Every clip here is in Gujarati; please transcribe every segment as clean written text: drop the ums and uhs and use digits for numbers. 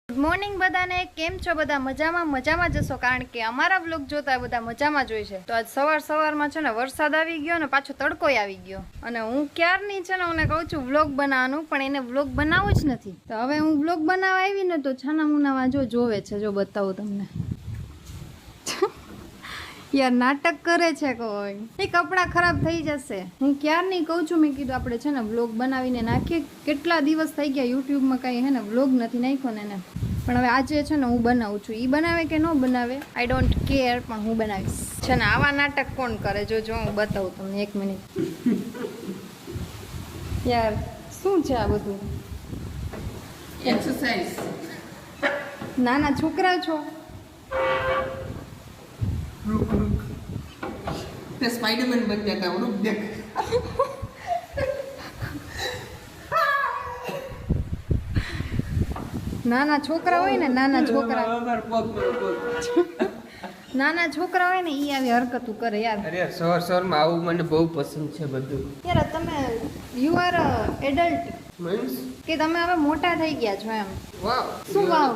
ગુડ મોર્નિંગ બધાને કેમ છો બધા મજામાં જશો કારણ કે અમારા વ્લોગ જોતા બધા મજામાં જ હોય છે. તો આજ સવારમાં છે ને વરસાદ આવી ગયો ને પાછો તડકોય આવી ગયો અને હું ક્યારની છે ને મને કહું છું વ્લોગ બનાવવાનું પણ એને વ્લોગ બનાવવો જ નથી. તો હવે હું વ્લોગ બનાવવા આવી ને તો છાના મુનામાં જોવે છે. જો બતાવું તમને યાર નાટક કરે છે કોઈ એ કપડાં ખરાબ થઈ જશે. હું ક્યારની કહું છું મેં કીધું આપણે છે ને વ્લોગ બનાવીને નાખીએ. કેટલા દિવસ થઈ ગયા યુટ્યુબમાં કાંઈ હે ને વ્લોગ નથી નાખ્યો ને એને પણ હવે આજે છે ને હું બનાવું છું. એ બનાવે કે ન બનાવે આઈ ડોન્ટ કેર પણ હું બનાવીશ છે ને. આવા નાટક કોણ કરે જો હું બતાવું તમને 1 મિનિટ. યાર શું છે આ બધું? एक्सरसाइज નાના છોકરા છો? रुक मैं स्पाइडरमैन बन जाता हूँ रुक देख નાના છોકરા હોય ને નાના છોકરા નાના છોકરા હોય ને ઈ આવી હરકતું કરે યાર. અરે સવારમાં આવું મને બહુ પસંદ છે બધું. યાર તમે યુ આર એડલ્ટ મીન્સ કે તમે હવે મોટા થઈ ગયા છો એમ. વાવ શું વાવ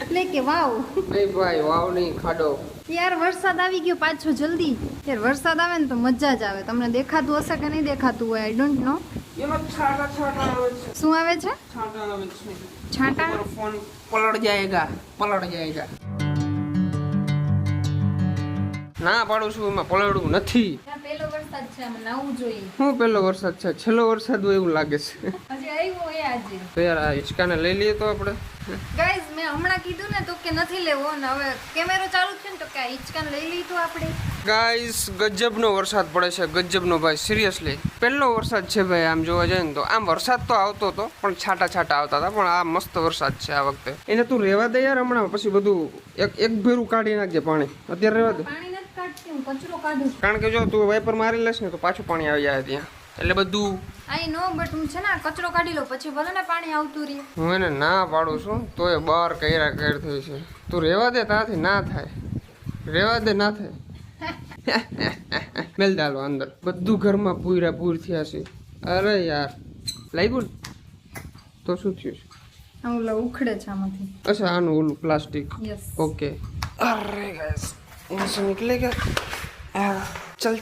એટલે કે વાવ નહીં ભાઈ વાવ નહીં ખાડો. યાર વરસાદ આવી ગયો પાછો જલ્દી. યાર વરસાદ આવે ને તો મજા જ આવે. તમને દેખાતું હશે કે નહીં દેખાતું હોય આઈ ડોન્ટ નો. એમાં છાંટા આવે છે. શું આવે છે? છાંટા આવે છે. છાંટા? તમારો ફોન પલટ જાયેગા. ના પાડું છું એમાં પલળવું નથી. પેલો વરસાદ છે આમાં નાવું જોઈએ. હું પેલો વરસાદ છે છેલ્લો વરસાદ હોય એવું લાગે છે. હજી આવ્યો એ આજે. તો યાર આ હિંચકાને લઈ લઈએ તો આપણે. ગાઈઝ મેં હમણાં કીધું ને તો કે નથી લેવો ને હવે કેમેરો ચાલુ છે ને તો કે હિંચકાને લઈ લઈ તો આપણે. ગાઈસ ગજબનો વરસાદ પડે છે ગજબનો ભાઈ સિરિયસલી. પહેલો વરસાદ છે ભાઈ આમ જોવા જાય ને તો. આમ વરસાદ તો આવતો હતો પણ છાંટા આવતા હતા પણ આ મસ્ત વરસાદ છે આ વખતે. એને તું રહેવા દે યાર હમણાં પછી બધું એક ભેરું કાઢી નાખજે પાણી. અત્યારે રહેવા દે. પાણી નથી કાઢતી હું કચરો કાઢું. કારણ કે જો તું વાઇપર મારી લેશ ને તો પાછું પાણી આવી જાય ત્યાં એટલે બધું. આઈ નો બટ હું છે ને કચરો કાઢી લો પછી ભલે ને પાણી આવતું રહે. હું એને ના પાડું છું તો એ બહાર કર્યા થઈ છે. તું રહેવા દે ત્યાંથી ના થાય. રહેવા દે ના થાય. મેલ દાલો અંદર બધું ઘરમાં પૂર થયા છે. અરે યાર લાગ્યું ને તો શું થયું છે? ઓલા ઉખડે છે આમાંથી. અચ્છા આનું ઓલું પ્લાસ્ટિક. Yes okay. અરે ગાઈસ यहाँ से निकलेगा. चल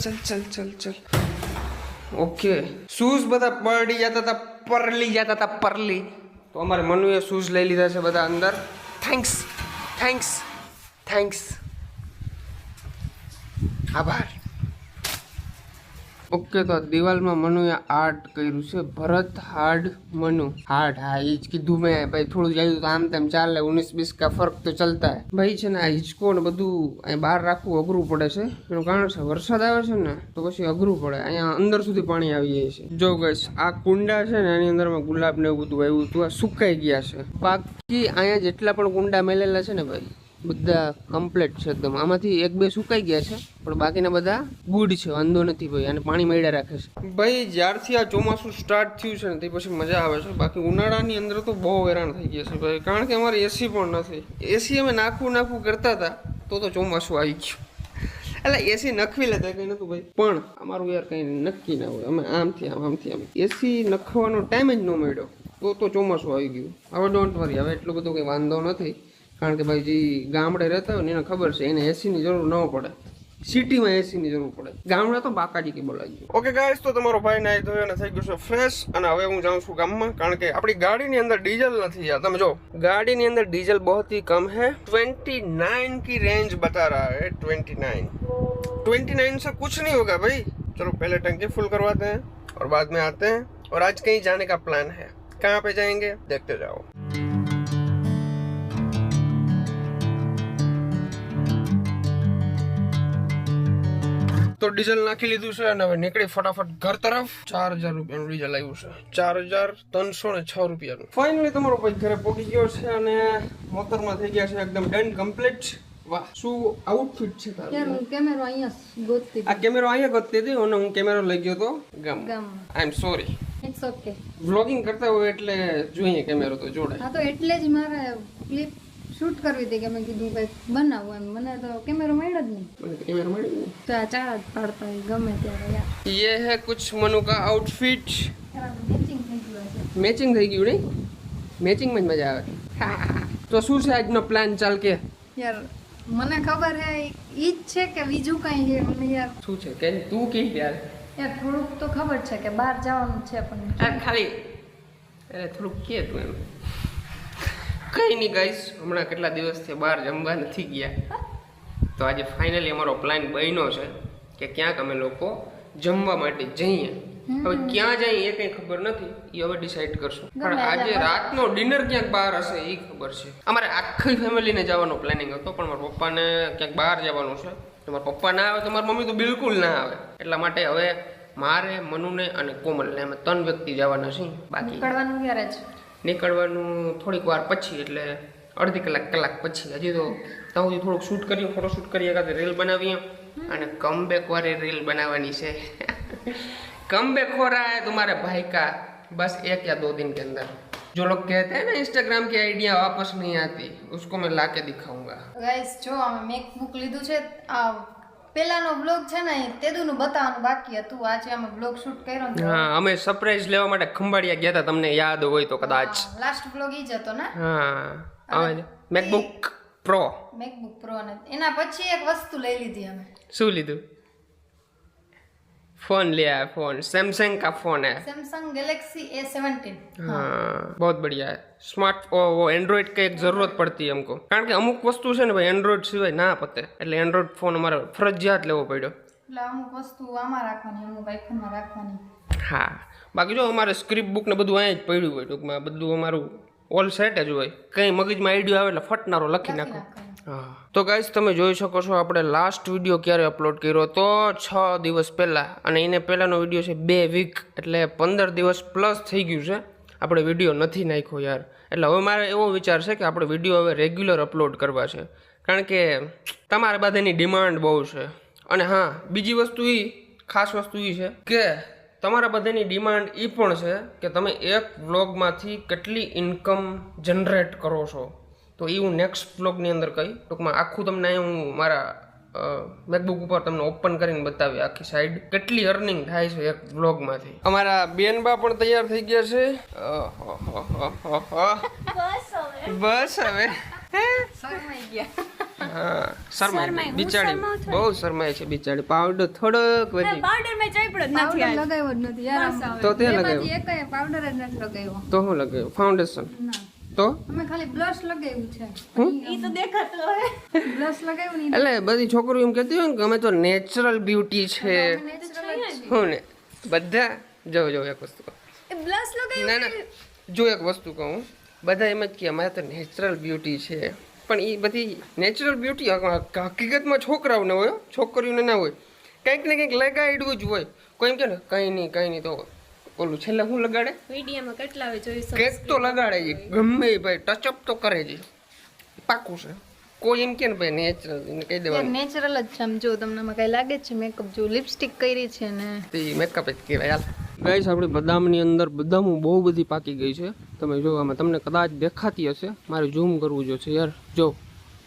ओके. शूઝ બધા પડી જતા હતા પરલી. તો અમારે મનુએ શૂઝ લઈ લીધા છે બધા અંદર. થેન્ક્સ આભાર. ઓકે તો દિવાલમાં મનુએ આર્ટ કર્યું છે. ભરત હાર્ડ મનુ હાર્ડ. હા એ જ કીધું મેં ભાઈ. થોડું જાયું તો આમ તેમ ચાલે. 19-20 का फर्क तो चलता है भाई. છે ને આ હિંચકો ને બધું અહીં બહાર રાખવું અઘરું પડે છે. એનું કારણ છે વરસાદ આવે છે ને તો પછી અઘરું પડે. અહીંયા અંદર સુધી પાણી આવી જાય છે. જો ગઈશ આ કુંડા છે ને એની અંદરમાં ગુલાબ ને એવું બધું આવ્યું હતું. આ સુકાઈ ગયા છે. બાકી અહીંયા જેટલા પણ કુંડા મેલેલા છે ને ભાઈ બધા કમ્પ્લીટ છે એકદમ. આમાંથી 1-2 સુકાઈ ગયા છે પણ બાકીના બધા ગુડ છે. વાંધો નથી ભાઈ. અને પાણી મળ્યા રાખે છે ભાઈ. જ્યારથી આ ચોમાસું સ્ટાર્ટ થયું છે ને તે પછી મજા આવે છે. બાકી ઉનાળાની અંદર તો બહુ હેરાન થઈ ગયા છે ભાઈ. કારણ કે અમારે એસી પણ નથી. એસી અમે નાખવું કરતા હતા તો ચોમાસું આવી ગયું. એટલે એસી નખવી લેતા કંઈ નતું ભાઈ. પણ અમારું યાર કંઈ નક્કી ના હોય. અમે આમથી આમ એસી નખવાનો ટાઈમ જ ન મળ્યો તો ચોમાસું આવી ગયું. હવે ડોન્ટ વરી. હવે એટલું બધું કંઈ વાંધો નથી. કારણ કે ભાઈ જે ગામડે રહેતા હોય ને એને ખબર છે એને એસીની જરૂર ન પડે. સિટીમાં એસીની જરૂર પડે. ગામડા તો બાકાજી કે બોલાવી ગયું. ઓકે ગાઈસ તો તમારો ભાઈ નાઈ ધોયો અને થઈ ગયો છે ફ્રેશ. અને હવે હું જાઉં છું ગામમાં કારણ કે આપણી ગાડીની અંદર ડીઝલ નથી. યાર તમે જો ગાડીની અંદર ડીઝલ बहुत ही कम है. 29 की रेंज बता रहा है. 29 से कुछ नहीं होगा भाई. चलो पहले टंकी फुल करवाते हैं और बाद में आते हैं. और आज कहीं जाने का प्लान है. कहाँ पे जाएंगे देखते जाओ. તો ડીઝલ નાખી લીધું છે અને હવે નીકળી ફટાફટ ઘર તરફ. 4000 રૂપિયાનું ડીઝલ આવ્યું છે. 4306 રૂપિયાનું. ફાઇનલી તમારો ભાઈ ઘરે પહોંચી ગયો છે અને મોટરમાં થઈ ગયા છે એકદમ ડન કમ્પ્લીટ. વાહ શું આઉટફિટ છે તારું. યાર હું કેમેરો અહીંયા ગોતતી આ કેમેરો અહીંયા ગોતતી હતી અને હું કેમેરો લઈ ગયો તો ગામ. I am sorry. It's okay. Vlogging કરતા હોય એટલે જોઈએ કેમેરો તો જોડે. હા તો એટલે જ મારે ક્લિપ શૂટ કરવી હતી કે મેં કીધું કંઈક બનાવું એમ. મને તો કેમેરો મળ્યો જ નહીં. મને કેમેરો મળ્યો નહીં તો આ ચાર જ પાડતા હોય ગમે ત્યારે યાર. ये है कुछ मनु का आउटफिट. મેચિંગ થઈ ગયું છે. મેચિંગ થઈ ગયું નહીં. મેચિંગમાં જ મજા આવે. તો શું છે આજનો પ્લાન ચાલ કે યાર મને ખબર હે ઈ જ છે કે બીજું કઈ છે મને યાર શું છે કે તું કે યાર થોડુંક તો ખબર છે કે બહાર જવાનું છે પણ ખાલી થોડુંક કે તું એમ કઈ નહીં ગાઈસ હમણાં કેટલા દિવસથી બહાર જમવા નથી ગયા તો આજે ફાઇનલી અમારો પ્લાન બન્યો છે કે ક્યાંક અમે લોકો જમવા માટે જઈએ હવે ક્યાં જઈએ એ કઈ ખબર નથી એ હવે ડિસાઈડ કરશું પણ આજે રાતનો ડિનર ક્યાંક બહાર હશે એ ખબર છે અમારે આખી ફેમિલીને જવાનો પ્લાનિંગ હતો પણ મારા પપ્પાને ક્યાંક બહાર જવાનું છે તો મારા પપ્પા ના આવે તો મારી મમ્મી તો બિલકુલ ના આવે એટલા માટે હવે મારે મનુને અને કોમલને અમે 3 વ્યક્તિ જવાના છીએ બાકી નીકળવાનું ક્યારે છે નીકળવાનું થોડીક વાર પછી એટલે અડધી કલાક પછી હજી તો ત્યાં સુધી થોડુંક શૂટ કરીએ ફોટોશૂટ કરીએ કાંઈ રીલ બનાવીએ અને કમબેક વાળી રીલ બનાવવાની છે कमबैक हो रहा है तुम्हारे भाई का बस 1 या 2 दिन के अंदर जो लोग कहते हैं ना इंस्टाग्राम की आइडिया वापस नहीं आती उसको मैं ला के दिखाऊंगा ગાઈસ જો અમે મેકબુક લીધું છે આ પેલાનો બ્લોગ છે ને તેદુનું બતાવવાનું બાકી હતું આજે અમે બ્લોગ શૂટ કર્યો ને હા અમે સરપ્રાઈઝ લેવા માટે ખંભાળિયા ગયા હતા તમને યાદ હોય તો કદાચ લાસ્ટ બ્લોગ ઈ જ હતો ને હા હવે મેકબુક પ્રો ને એના પછી એક વસ્તુ લઈ લીધી અમે શું લીધું फोन लिया है फोन सैमसंग का फोन है सैमसंग गैलेक्सी A17 हाँ बहुत बढ़िया है स्मार्ट वो एंड्रॉइड का एक जरूरत पड़ती है हमको कारण કે અમુક વસ્તુ છે ને ભાઈ એન્ડ્રોઈડ સિવાય ના પતે એટલે એન્ડ્રોઈડ ફોન અમારે ફરજિયાત લેવો પડ્યો એટલે અમુક વસ્તુ આમાં રાખવાની અમુક આઈફોનમાં રાખવાની હા બાકી જો અમારે સ્ક્રિપ્ટ બુક ને બધું અહીંયા જ પડ્યું હોય ટૂંકમાં બધું અમારું ઓલ સેટ જ હોય કંઈ મગજમાં આઈડિયો આવે એટલે ફટનારો લખી નાખો હા તો ગાઈસ તમે જોઈ શકો છો આપણે લાસ્ટ વિડીયો ક્યારે અપલોડ કર્યો તો 6 દિવસ પહેલાં અને એને પહેલાંનો વિડીયો છે 2 વીક એટલે 15 દિવસ પ્લસ થઈ ગયું છે આપણે વિડીયો નથી નાખ્યો યાર એટલે હવે મારે એવો વિચાર છે કે આપણે વિડીયો હવે રેગ્યુલર અપલોડ કરવા છે કારણ કે તમારા બધાની ડિમાન્ડ બહુ છે અને હા બીજી વસ્તુ એ ખાસ વસ્તુ એ છે કે તમારા બધાની ડિમાન્ડ એ પણ છે કે તમે એક વ્લોગમાંથી કેટલી ઇન્કમ જનરેટ કરો છો તો એ હું નેક્સ્ટ વ્લોગની અંદર કહી ટૂંકમાં આખું તમને હું મારા મેકબુક ઉપર તમને ઓપન કરીને બતાવી આખી સાઈડ કેટલી અર્નિંગ થાય છે એક વ્લોગમાંથી અમારા બેનબા પણ તૈયાર થઈ ગયા છે બસ હવે શરમાઈ ગયા હા શરમાઈ બિચારી બહુ શરમાય છે બિચારી પાવડર થોડોક વધી પાવડર મેં ચાઈપડો જ નથી આજ લગાવ્યો જ નથી યાર તો તે લગાવ્યો એકય પાવડર જ નથી લગાવ્યો તો હું લગાવ્યો ફાઉન્ડેશન ના તો અમે ખાલી બ્લશ લગાવ્યું છે ઈ તો દેખાતું હોય બ્લશ લગાવ્યું નહીં એટલે બધી છોકરીઓ એમ કહેતી હોય ને કે અમે તો નેચરલ બ્યુટી છે નેચરલ જ હું ને બધા જો એક વસ્તુ કહું એ બ્લશ લગાવ્યું ના જો એક વસ્તુ કહું બધા એમ જ કે અમારે તો નેચરલ બ્યુટી છે પણ એ બધી નેચરલ બ્યુટી હકીકતમાં છોકરાઓને હોય છોકરીઓને ના હોય કંઈક ને કંઈક લગાડ્યું જ હોય કોઈ એમ કે ને કંઈ નહીં તો ઓલું છેલ્લે શું લગાડે વિડીયોમાં કેટલા હોય જોઈશું કેક તો લગાડે છે ગમે એ ભાઈ ટચઅપ તો કરે છે પાકું છે કોઈ એમ કે ને ભાઈ નેચરલ એને કહી દેવાનું નેચરલ જ છે આમ જો તમને કઈ લાગે છે મેકઅપ જો લિપસ્ટિક કરી છે ને તે મેકઅપ જ કહેવાય હાલ ગાઈસ આપણી બદામની અંદર બદામો બહુ બધી પાકી ગઈ છે તમે જો આમાં તમને કદાચ દેખાતી હશે મારે ઝૂમ કરવું જોશે યાર જો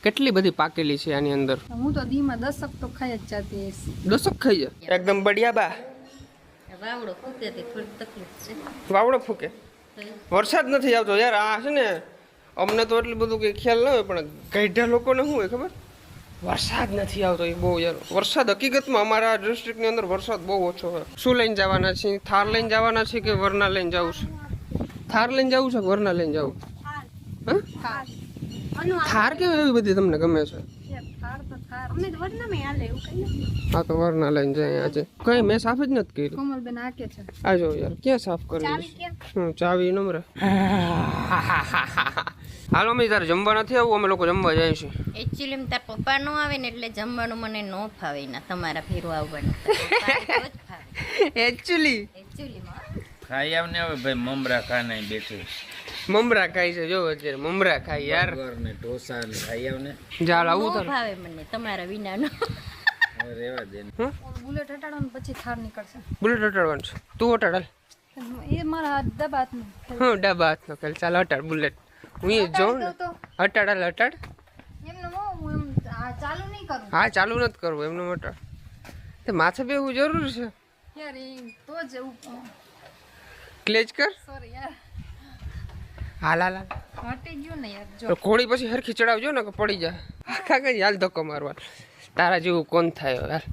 કેટલી બધી પાકેલી છે આની અંદર હું તો દીમાં 10 તો ખાઈ જ જાતી હઈશ દસક ખાઈ જાય એકદમ બઢિયા બા વાવડો ફૂકે તે થોડી તકલીફ છે વાવડો ફૂકે વરસાદ નથી આવતો યાર આ છે ને અમને તો એટલું બધું કંઈ ખ્યાલ ન હોય પણ ગઈઢા લોકોને શું હોય ખબર વરસાદ નથી આવતો એ બહુ યાર વરસાદ હકીકતમાં અમારા ડિસ્ટ્રિક્ટની અંદર વરસાદ બહુ ઓછો હોય શું લઈને જવાના છે થાર લઈને જવાના છે કે વરના લઈને જવું છે થાર લઈને જવું છે કે વરના લઈને જવું હા થાર કેમ એવી બધી તમને ગમે છે અમે તો વરનામે હાલે એવું કઈ નથી હા તો વરના લઈને જાય આજે કઈ મેં સાફ જ નથી કરી કોમલબેન આકે છે આ જો યાર ક્યાં સાફ કરી ચાવી નંબર હાલો અમે તારે જમવા નથી આવું અમે લોકો જમવા જાય છે એકચ્યુઅલી તાર પપ્પા નો આવે ને એટલે જમવાનું મને ન ફાવે ના તમારા ફેરવા આવવાનું એકચ્યુઅલી ખાઈ આવને હવે ભાઈ મમરા ખાને બેઠું મમરા ખાય છે જો અત્યારે મમરા ખાય યાર ને ઢોસા ને ખાઈ આવને જાળ આવું ન તાર ફાવે મને તમારા વિનાનો હવે રેવા દે ને. બુલેટ હટાડો ને પછી થાર નીકળશે બુલેટ હટાડવાનું છે તું હટાડ એ મારા હાથ દબાત ને હું ડબ્બા હાથ નો ખેલ ચાલ હટાડ બુલેટ હું એ જોઉં ને તો હટાડ હાલ હટાડ એમને હું એમ ચાલુ નહીં કરું હા ચાલુ નથી કરવું એમનું હટાડ તે માથે બેવું જરૂર છે યાર એ તો જ એવું ક્લેચ કર સોરી યાર હાલ હાલ હાલ. હટી ગયું ને યાર જો તો ઘોડી પછી હરખી ચડાવજો ને કે પડી જાય આખા કઈ હાલ ધક્કો મારવા તારા જેવું કોણ થાય યાર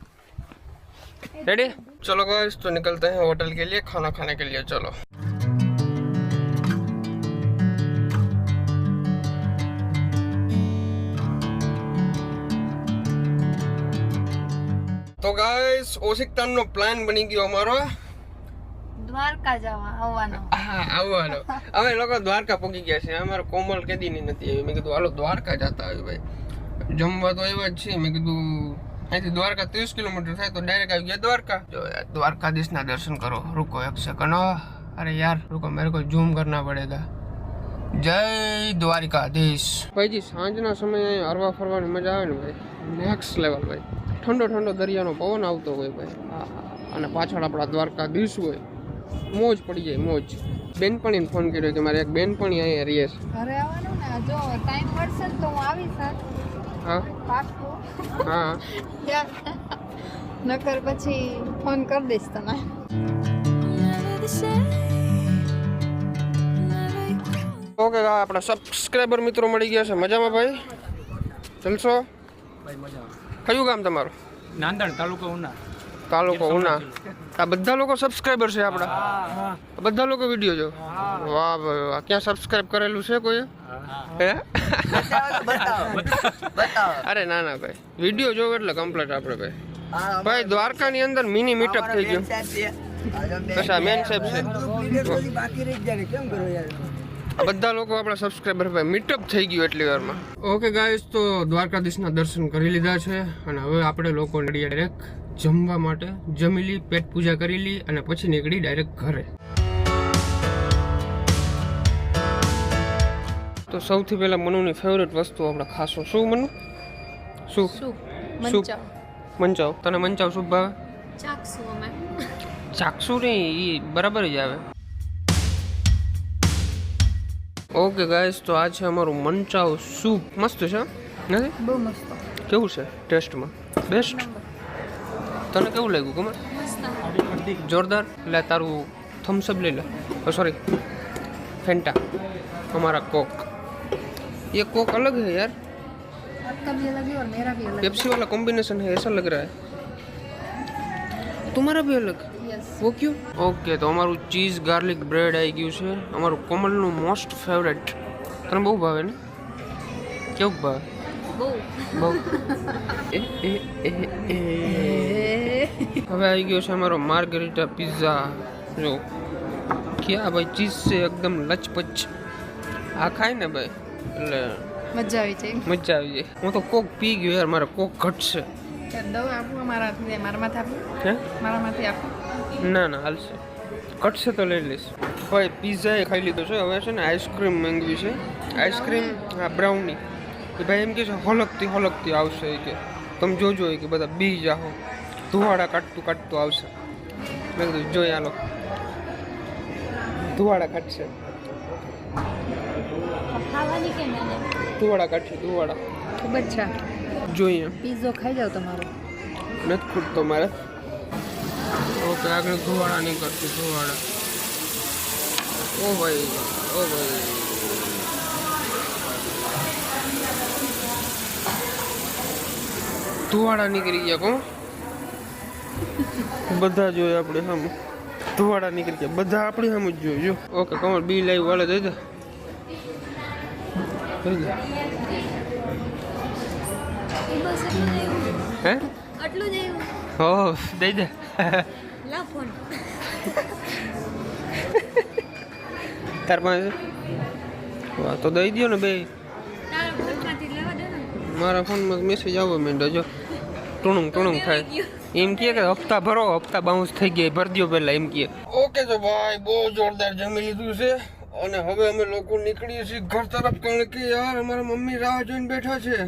रेडी चलो गाइस तो निकलते हैं होटल के लिए खाना खाने के लिए चलो तो गाइस ओसिकतान નો પ્લાન બની ગયો અમારો દ્વારકા જવા આવવાનો હા આવવાનો અમે લોકો દ્વારકા પહોંચી ગયા છે અમારો કોમલ કેદીની નથી આવી મેં કીધું હાલો દ્વારકા જતા આવી ભાઈ જમવા તો આવ્યા જ છે મેં કીધું અહીંથી દ્વારકા 30 કિલોમીટર થાય તો ડાયરેક્ટ આવી ગયા દ્વારકા જો યાર દ્વારકાધીશના દર્શન કરો रुको एक सेकंड अरे यार रुको मेरे को जूम करना पड़ेगा जय द्वारकाधीश भाई जी સાંજના સમયે હરવા ફરવાની મજા આવે ને ભાઈ નેક્સ્ટ લેવલ ભાઈ ઠંડો ઠંડો દરિયાનો પવન આવતો હોય ભાઈ અને પાછળ આપણા દ્વારકાધીશ હોય મોજ પડી જાય મોજ બેનપણીને ફોન કર્યો કે મારે એક બેનપણી અહીંયા રહે છે ઘરે આવવાનું ને જો ટાઈમ મળશે ને તો હું આવીશ હા પાક્કું હા નકર પછી ફોન કરી દઈશ તને ઓકે આપણા સબસ્ક્રાઈબર મિત્રો મળી ગયા છે મજામાં ભાઈ ચલશો ભાઈ મજા કયું ગામ તમારું નાંદણ તાલુકો ઉના તાલુકો ઉના આ બધા લોકો સબસ્ક્રાઈબર છે આપણા બધા લોકો વિડીયો જો વાહ ભાઈ વાહ ક્યાં સબસ્ક્રાઇબ કરેલું છે કોઈ હે અરે ના ના ભાઈ વિડીયો જોવો એટલે કમ્પ્લીટ આપણે ભાઈ ભાઈ દ્વારકાની અંદર મિની મીટઅપ થઈ ગયું કશા મેન સાહેબ છે આ બધા લોકો આપણા સબસ્ક્રાઈબર ભાઈ મીટઅપ થઈ ગયું એટલી વારમાં ઓકે ગાઈસ તો દ્વારકાધીશના દર્શન કરી લીધા છે અને હવે આપણે લોકો નીકળીએ ડાયરેક્ટ જમવા માટે જમી લી પેટ પૂજા કરી લી અને પછી નીકળી ડાયરેક્ટ ઘરે તો સૌથી પહેલા મનુની ફેવરેટ વસ્તુ આપણે ખાશું શું મનુ શું સૂપ સૂપ મંચાવ તને મંચાવ સૂપ ભાવે ચાખશું અમે ચાકસુ નહીં એ બરાબર જ આવે ઓકે ગાઈસ તો આ છે અમારું મંચાવ સૂપ મસ્ત છે નથી બહુ મસ્ત કેવું છે ટેસ્ટમાં બેસ્ટ તને કેવું લાગ્યું કમર જોરદાર લે તારું થમ્સઅપ લઈ લે સોરી ફેન્ટા हमारा कोक ये कोक अलग है यार आपका भी अलग है और मेरा भी अलग पेप्सी वाला कॉम्बिनेशन है ऐसा लग रहा है तुम्हारा भी अलग यस वो क्यों ओके तो અમારું ચીઝ ગાર્લિક બ્રેડ આવી ગયું છે અમારું કોમલનું મોસ્ટ ફેવરેટ તને બહુ ભાવે ને કેવું ભાવે બહુ બહુ હવે આવી ગયો છે અમારો માર્ગરીટા પિઝા જો ક્યાં ભાઈ ચીઝ છે એકદમ લચપચ આ ખાય ને ભાઈ એટલે મજા આવી જાય મજા આવી જાય હું તો કોક પી ગયો યાર મારે કોક ઘટશે દવા આપું મારાથી મારામાંથી આપું હે મારામાંથી આપું ના ના હાલશે ઘટશે તો લઈ લઈશ ભાઈ પિઝા એ ખાઈ લીધો છે હવે છે ને આઈસ્ક્રીમ માંગવી છે આઈસ્ક્રીમ હા બ્રાઉની એ ભાઈ એમ કે છે હલકતી આવશે એ કે તમે જોજો એ કે બધા બી જાઓ ધુવાડા કાઢતું આવશે મેં કીધું જોઈ આલો ધુવાડા કાઢશે ખાવાની કે મને ધુવાડા કાઢશે ધુવાડા ખબર છે જોઈએ પીઝો ખાઈ જાવ તમારો નથી ખૂટતો મારે ઓકે આગળ ધુવાડા નહીં કરતી ધુવાડા ઓ ભાઈ ધુવાડા નીકળી ગયા કોણ બધા જોઈએ આપણે સામે ધુવાડા નીકળી ગયા બધા આપણી સામે જ જોઈએ જો ઓકે કમર બિલ આવ્યું વાલે દઈ દે હે આટલું જ આવ્યું હો દઈ દે લાવ ફોન તાર પાસે વાહ તો દઈ દો ને બે તારા ફોનમાંથી લેવા દે ને મારા ફોનમાં મેસેજ આવવા માંડ્યો જો ટુણુંગ થાય એમ કહે કે હપ્તા ભરો હપ્તા બાઉન્સ થઈ ગયા ભરી દો પહેલા એમ કહે ઓકે તો ભાઈ બહુ જોરદાર જમી લીધું છે અને હવે અમે લોકો નીકળીએ છીએ ઘર તરફ કારણ કે યાર અમારા મમ્મી રાહ જોઈને બેઠા છે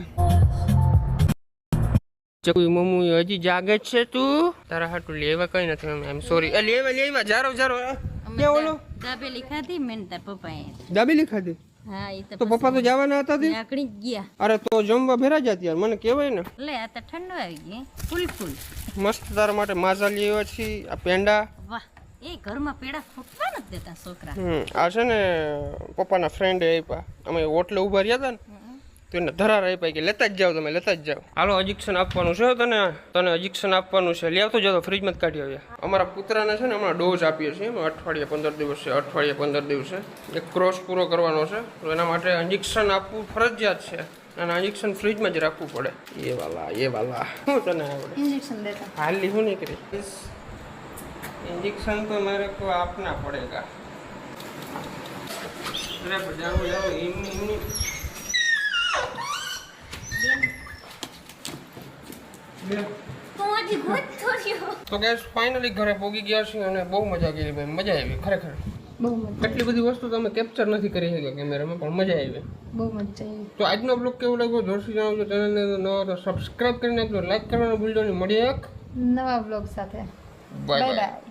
ચકુઈ મમ્મી હજી જાગે જ છે તું તારા હાટું લેવા કઈ નથી આઈ એમ સોરી લેવા જારો ક્યાં ઓલો દાબેલી ખાધી મેં તાર પપ્પાએ દાબેલી ખાધી હા એ તો પપ્પા તો જવાના હતા તે આકડી ગયા અરે તો જમવા ભેરા જતી યાર મને કહેવાય ને લે આ તો ઠંડુ આવી ગઈ ફૂલ મસ્ત તારા માટે માઝા લેવા છીએ આ પેંડા વાહ એ ઘરમાં પેડા ફૂટવા નથી દેતા છોકરા. આ છે ને પપ્પાના ફ્રેન્ડે આપ્યા. અમે હોટલે ઊભા રહ્યા હતા ને તો એને ધરાર આપ્યા કે લેતા જ જાઓ, તમે લેતા જ જાઓ. હાલો ઇન્જેક્શન આપવાનું છે તને ઇન્જેક્શન આપવાનું છે. લઈ આવતો જાઓ, ફ્રીજમાં જ કાઢી આવ્યા. અમારા પુત્રાને છે ને હમણાં ડોઝ આપીએ છીએ અઠવાડિયે 15 દિવસે એક ક્રોસ પૂરો કરવાનો છે. તો એના માટે ઇન્જેક્શન આપવું ફરજિયાત છે અને ઇન્જેક્શન ફ્રીજમાં જ રાખવું પડે. એ વાલા શું તને આવડે इंजेक्शन देता हाली हूँ नहीं करी इंजेक्शन तो मेरे को आपना पड़ेगा. अरे जाओ जाओ इमनी તો ગેસ ફાઇનલી ઘરે પહોંચી ગયા છીએ અને બહુ મજા કરી ભાઈ. મજા આવી ખરેખર. બહુ મજા કેટલી બધી વસ્તુ તમે કેપ્ચર નથી કરી શક્યા કેમેરામાં, પણ મજા આવી. બહુ મજા આવી. તો આજનો બ્લોગ કેવો લાગ્યો જોરથી જણાવજો. ચેનલને નવો તો સબસ્ક્રાઇબ કરી નાખજો, લાઈક કરવાનું ભૂલજો નહીં. મળીએ એક નવા બ્લોગ સાથે. Bye bye bye. બાય.